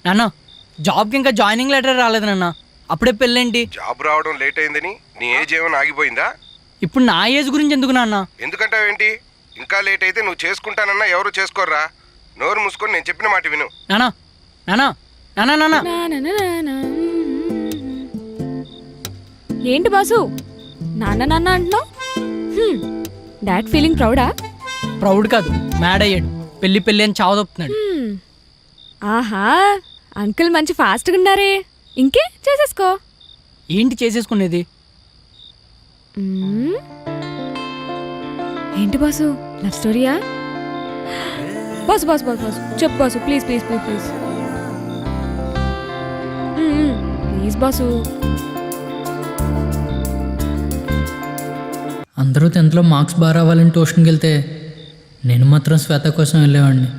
నాన్న జాబ్కి ఇంకా జాయినింగ్ లెటర్ రాలేదు నాన్న. అప్పుడే పెళ్ళేంటి? జాబ్ రావడం లేట్ అయిందని నీ ఏజ్ ఏమైనా ఆగిపోయిందా? ఇప్పుడు నా ఏజ్ గురించి ఎందుకు నాన్న? ఎందుకంటావేంటి? ఇంకా లేట్ అయితే నువ్వు చేసుకుంటానన్నా ఎవరు చేసుకోర్రా. నోరు మూసుకొని నేను చెప్పిన మాట విను. నానా నానా నానా నానా ఏంటి బాసు నాన్న నాన్న అంటున్నావు? డాడ్ ఫీలింగ్ ప్రౌడా? ప్రౌడ్ కాదు, మ్యాడ్ అయ్యాడు. పెళ్లి పెళ్లి అని చావదొప్పుతున్నాడు. ఆహా, అంకుల్ మంచి ఫాస్ట్గా ఉన్నారే. ఇంకే చేసేసుకో. ఏంటి చేసేసుకునేది? ఏంటి బాసు, లవ్ స్టోరీయా? బాసు బాసు బాసు బాసు చెప్పు boss, please please please please please boss. అందరూ 10th మార్క్స్ బాగా రావాలని ట్యూషన్కి వెళ్తే నేను మాత్రం శ్వేత కోసం వెళ్ళేవాడిని.